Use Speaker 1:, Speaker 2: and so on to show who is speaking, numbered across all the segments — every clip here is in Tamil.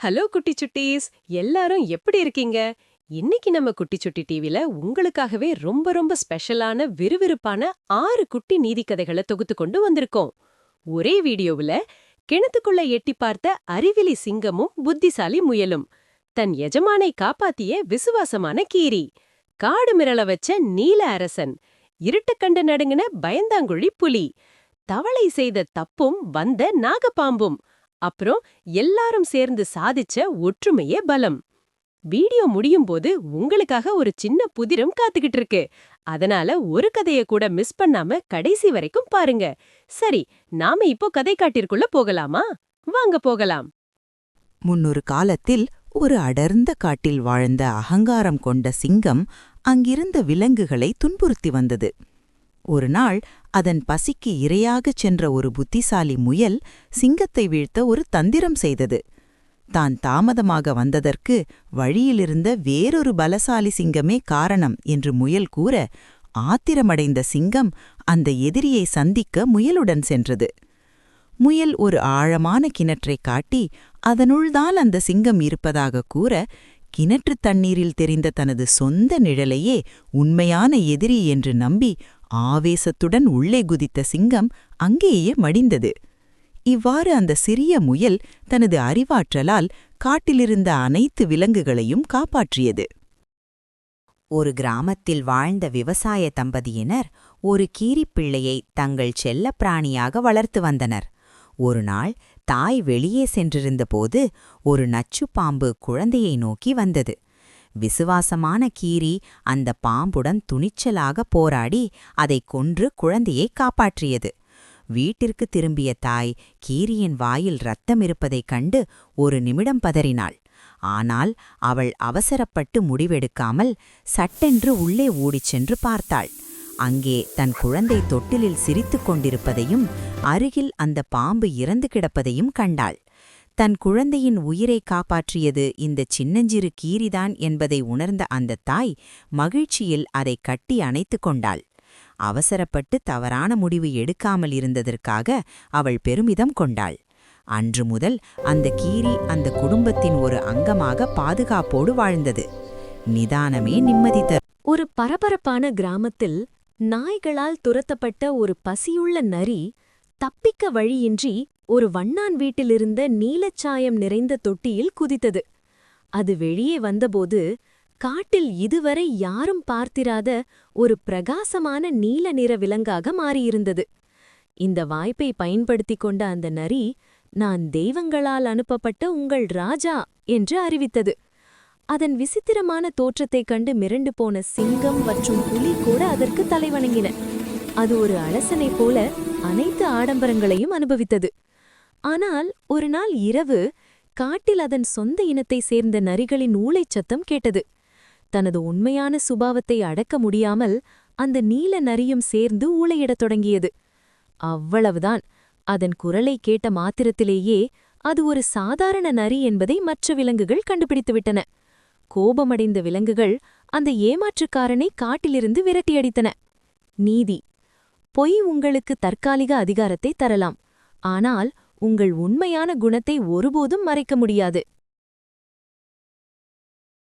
Speaker 1: ஹலோ குட்டி சுட்டீஸ். எல்லாரும் எப்படி இருக்கீங்க? இன்னைக்கு நம்ம குட்டி சுட்டி டிவில உங்களுக்காகவே ரொம்ப ரொம்ப ஸ்பெஷலான விறுவிறுப்பான 6 குட்டி நீதிக்கதைகளை தொகுத்து கொண்டு வந்திருக்கோம். ஒரே வீடியோவுல கிணத்துக்குள்ள எட்டி பார்த்த அறிவிலி சிங்கமும் புத்திசாலி முயலும், தன் எஜமானை காப்பாத்திய விசுவாசமான கீரி, காடு மிரள வச்ச நீல அரசன், இருட்டக் கண்டு நடுங்கின பயந்தாங்குழி புலி, தவளை செய்த தப்பும் வந்த நாகப்பாம்பும், அப்புறம் எல்லாரும் சேர்ந்து சாதிச்ச ஒற்றுமையே பலம். வீடியோ முடியும் போது உங்களுக்காக ஒரு சின்ன புதிரும் காத்துக்கிட்டு இருக்கு. அதனால ஒரு கதைய கூட மிஸ் பண்ணாம கடைசி வரைக்கும் பாருங்க. சரி, நாம இப்போ கதை காட்டிற்குள்ள போகலாமா? வாங்க போகலாம்.
Speaker 2: முன்னொரு காலத்தில் ஒரு அடர்ந்த காட்டில் வாழ்ந்த அகங்காரம் கொண்ட சிங்கம் அங்கிருந்த விலங்குகளை துன்புறுத்தி வந்தது. ஒரு நாள் அதன் பசிக்கு இரையாகச் சென்ற ஒரு புத்திசாலி முயல் சிங்கத்தை வீழ்த்த ஒரு தந்திரம் செய்தது. தான் தாமதமாக வந்ததற்கு வழியிலிருந்த வேறொரு பலசாலி சிங்கமே காரணம் என்று முயல் கூற, ஆத்திரமடைந்த சிங்கம் அந்த எதிரியை சந்திக்க முயலுடன் சென்றது. முயல் ஒரு ஆழமான கிணற்றைக் காட்டி அதனுள்தான் அந்த சிங்கம் இருப்பதாக கூற, கிணற்றுத் தண்ணீரில் தெரிந்த தனது சொந்த நிழலையே உண்மையான எதிரி என்று நம்பி ஆவேசத்துடன் உள்ளே குதித்த சிங்கம் அங்கேயே மடிந்தது. இவ்வாறு அந்த சிறிய முயல் தனது அறிவாற்றலால் காட்டிலிருந்த அனைத்து விலங்குகளையும் காப்பாற்றியது. ஒரு கிராமத்தில் வாழ்ந்த விவசாய தம்பதியினர் ஒரு கீரிப்பிள்ளையை தங்கள் செல்லப்பிராணியாக வளர்த்து வந்தனர். ஒருநாள் தாய் வெளியே சென்றிருந்தபோது ஒரு நச்சுப்பாம்பு குழந்தையை நோக்கி வந்தது. விசுவாசமான கீரி அந்த பாம்புடன் துணிச்சலாக போராடி அதை கொன்று குழந்தையை காப்பாற்றியது. வீட்டிற்கு திரும்பிய தாய் கீரியின் வாயில் இரத்தம் இருப்பதைக் கண்டு ஒரு நிமிடம் பதறினாள். ஆனால் அவள் அவசரப்பட்டு முடிவெடுக்காமல் சட்டென்று உள்ளே ஓடிச் சென்று பார்த்தாள். அங்கே தன் குழந்தை தொட்டிலில் சிரித்துக் கொண்டிருப்பதையும் அருகில் அந்த பாம்பு இறந்து கிடப்பதையும் கண்டாள். தன் குழந்தையின் உயிரை காப்பாற்றியது இந்த சின்னஞ்சிறு கீரிதான் என்பதை உணர்ந்த அந்த தாய் மகிழ்ச்சியில் அதை கட்டி அணைத்து கொண்டாள். அவசரப்பட்டு தவறான முடிவு எடுக்காமல் இருந்ததற்காக அவள் பெருமிதம் கொண்டாள். அன்று முதல் அந்த கீரி அந்த குடும்பத்தின் ஒரு அங்கமாக பாதுகாப்போடு வாழ்ந்தது. நிதானமே நிம்மதி தரும்.
Speaker 3: ஒரு பரபரப்பான கிராமத்தில் நாய்களால் துரத்தப்பட்ட ஒரு பசியுள்ள நரி தப்பிக்க வழியின்றி ஒரு வண்ணான் வீட்டிலிருந்த நீலச்சாயம் நிறைந்த தொட்டியில் குதித்தது. அது வெளியே வந்தபோது காட்டில் இதுவரை யாரும் பார்த்திராத ஒரு பிரகாசமான நீல நிற விலங்காக மாறியிருந்தது. இந்த வாய்ப்பை பயன்படுத்திக் கொண்ட அந்த நரி, நான் தெய்வங்களால் அனுப்பப்பட்ட உங்கள் ராஜா என்று அறிவித்தது. அதன் விசித்திரமான தோற்றத்தைக் கண்டு மிரண்டு போன சிங்கம் மற்றும் புலி கூட அதற்கு தலைவணங்கின. அது ஒரு அரசனைப் போல அனைத்து ஆடம்பரங்களையும் அனுபவித்தது. ஆனால் ஒரு நாள் இரவு காட்டில் அதன் சொந்த இனத்தைச் சேர்ந்த நரிகளின் ஊளைச் சத்தம் கேட்டது. தனது உண்மையான சுபாவத்தை அடக்க முடியாமல் அந்த நீல நரியும் சேர்ந்து ஊளையிடத் தொடங்கியது. அவ்வளவுதான். அதன் குரலை கேட்ட மாத்திரத்திலேயே அது ஒரு சாதாரண நரி என்பதை மற்ற விலங்குகள் கண்டுபிடித்துவிட்டன. கோபமடைந்த விலங்குகள் அந்த ஏமாற்றுக்காரனை காட்டிலிருந்து விரட்டியடித்தன. நீதி: பொய் உங்களுக்கு தற்காலிக அதிகாரத்தை தரலாம், ஆனால் உங்கள் உண்மையான குணத்தை ஒருபோதும் மறைக்க முடியாது.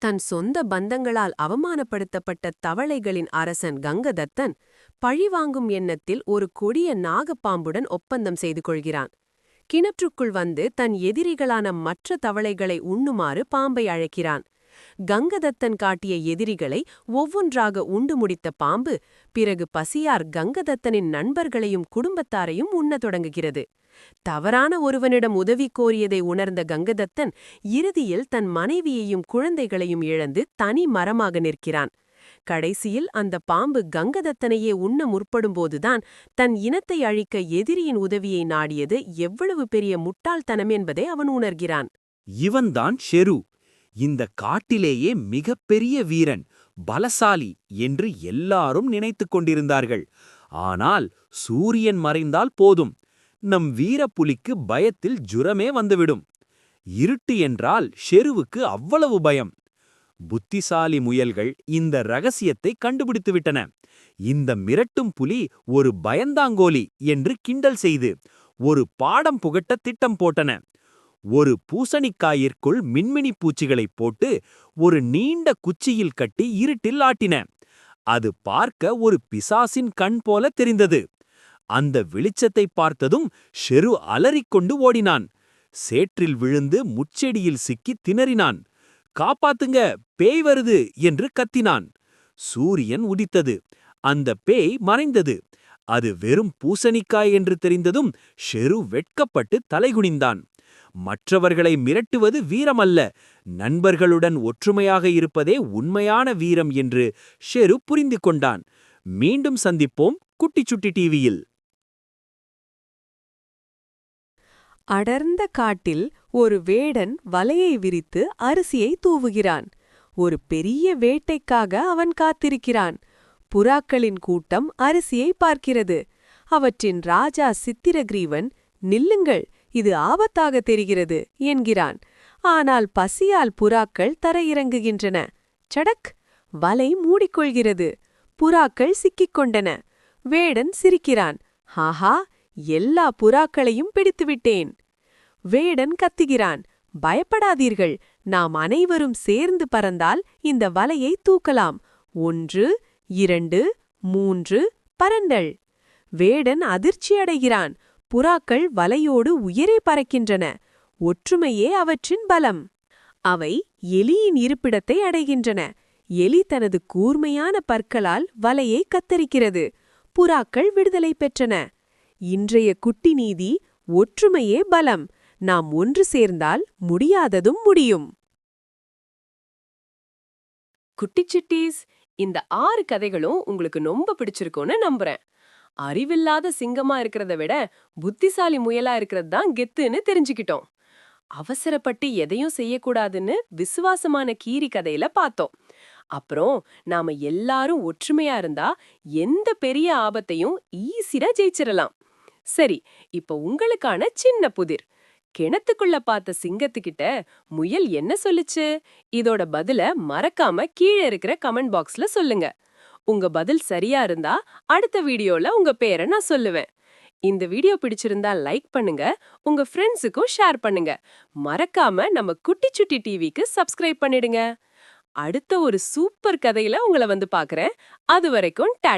Speaker 1: தன் சொந்த பந்தங்களால் அவமானப்படுத்தப்பட்ட தவளைகளின் அரசன் கங்கதத்தன் பழிவாங்கும் எண்ணத்தில் ஒரு கொடிய நாகப்பாம்புடன் ஒப்பந்தம் செய்து கொள்கிறான். கிணற்றுக்குள் வந்து தன் எதிரிகளான மற்ற தவளைகளை உண்ணுமாறு பாம்பை அழைக்கிறான். கங்கதத்தன் காட்டிய எதிரிகளை ஒவ்வொன்றாக உண்டு முடித்த பாம்பு பிறகு பசியார் கங்கதத்தனின் நண்பர்களையும் குடும்பத்தாரையும் உண்ணத் தொடங்குகிறது. தவறான ஒருவனிடம் உதவி கோரியதை உணர்ந்த கங்கதத்தன் இறுதியில் தன் மனைவியையும் குழந்தைகளையும் இழந்து தனி மரமாக நிற்கிறான். கடைசியில் அந்த பாம்பு கங்கதத்தனையே உண்ண முற்படும்போதுதான் தன் இனத்தை அழிக்க எதிரியின் உதவியை நாடியது எவ்வளவு பெரிய முட்டாள்தனம் என்பதை அவன் உணர்கிறான்.
Speaker 4: இவன்தான் ஷெரு, இந்த காட்டிலேயே மிகப்பெரிய வீரன், பலசாலி என்று எல்லாரும் நினைத்துக் கொண்டிருந்தார்கள். ஆனால் சூரியன் மறைந்தால் போதும், நம் வீரப்புலிக்கு பயத்தில் ஜுரமே வந்துவிடும். இருட்டு என்றால் ஷெருவுக்கு அவ்வளவு பயம். புத்திசாலி முயல்கள் இந்த ரகசியத்தை கண்டுபிடித்துவிட்டன. இந்த மிரட்டும் புலி ஒரு பயந்தாங்கோலி என்று கிண்டல் செய்து ஒரு பாடம் புகட்ட திட்டம் போட்டன. ஒரு பூசணிக்காயிற்குள் மின்மினி பூச்சிகளைப் போட்டு ஒரு நீண்ட குச்சியில் கட்டி இருட்டில் ஆட்டின. அது பார்க்க ஒரு பிசாசின் கண் போல தெரிந்தது. அந்த வெளிச்சத்தை பார்த்ததும் ஷெரு அலறிக்கொண்டு ஓடினான். சேற்றில் விழுந்து முட்செடியில் சிக்கி திணறினான். காப்பாத்துங்க, பேய் வருது என்று கத்தினான். சூரியன் உதித்தது. அந்த பேய் மறைந்தது. அது வெறும் பூசணிக்காய் என்று தெரிந்ததும் ஷெரு வெட்கப்பட்டு தலைகுனிந்தான். மற்றவர்களை மிரட்டுவது வீரமல்ல, நண்பர்களுடன் ஒற்றுமையாக இருப்பதே உண்மையான வீரம் என்று ஷெரு புரிந்து கொண்டான். மீண்டும் சந்திப்போம் குட்டிச்சுட்டி டிவியில்.
Speaker 1: அடர்ந்த காட்டில் ஒரு வேடன் வலையை விரித்து அரிசியை தூவுகிறான். ஒரு பெரிய வேட்டைக்காக அவன் காத்திருக்கிறான். புறாக்களின் கூட்டம் அரிசியை பார்க்கிறது. அவற்றின் ராஜா சித்திரகிரீவன், நில்லுங்கள், இது ஆபத்தாக தெரிகிறது என்கிறான். ஆனால் பசியால் புறாக்கள் தரையிறங்குகின்றன. சடக்! வலை மூடிக்கொள்கிறது. புறாக்கள் சிக்கிக்கொண்டன. வேடன் சிரிக்கிறான். ஹாஹா, எல்லா புறாக்களையும் பிடித்துவிட்டேன். வேடன் கத்துகிறான். பயப்படாதீர்கள், நாம் அனைவரும் சேர்ந்து பறந்தால் இந்த வலையை தூக்கலாம். 1, 2, 3 பறந்தள். வேடன் அதிர்ச்சியடைகிறான். புறாக்கள் வலையோடு உயரே பறக்கின்றன. ஒற்றுமையே அவற்றின் பலம். அவை எலியின் இருப்பிடத்தை அடைகின்றன. எலி தனது கூர்மையான பற்களால் வலையை கத்தரிக்கிறது. புறாக்கள் விடுதலை பெற்றன. இன்றைய குட்டி நீதி, ஒற்றுமையே பலம். நாம் ஒன்று சேர்ந்தால் முடியாததும் முடியும். குட்டிச்சிட்டீஸ், இந்த 6 கதைகளும் உங்களுக்கு ரொம்ப பிடிச்சிருக்கும்னு நம்புறேன். அறிவில்லாத சிங்கமா இருக்கிறத விட புத்திசாலி முயலா இருக்கிறது தான் கெத்துன்னு தெரிஞ்சுக்கிட்டோம். அவசரப்பட்டு எதையும் செய்யக்கூடாதுன்னு விசுவாசமான கீரி கதையில பார்த்தோம். அப்புறம் நாம எல்லாரும் ஒற்றுமையா இருந்தா எந்த பெரிய ஆபத்தையும் ஈஸியா ஜெயிச்சிடலாம். சரி, இப்ப உங்களுக்கான சின்ன புதிர். கிணத்துக்குள்ள பார்த்த சிங்கத்துக்கிட்ட முயல் என்ன சொல்லுச்சு? இதோட பதில மறக்காம கீழே இருக்கிற கமெண்ட் பாக்ஸ்ல சொல்லுங்க. உங்க பதில் சரியா இருந்தா அடுத்த வீடியோல உங்க பேரை நான் சொல்லுவேன். இந்த வீடியோ பிடிச்சிருந்தா லைக் பண்ணுங்க, உங்க ஃப்ரெண்ட்ஸுக்கும் ஷேர் பண்ணுங்க. மறக்காம நம்ம குட்டிச்சுட்டி டிவிக்கு சப்ஸ்கிரைப் பண்ணிடுங்க. அடுத்த ஒரு சூப்பர் கதையில உங்களை வந்து பார்க்கறேன். அது வரைக்கும் டாட்டா.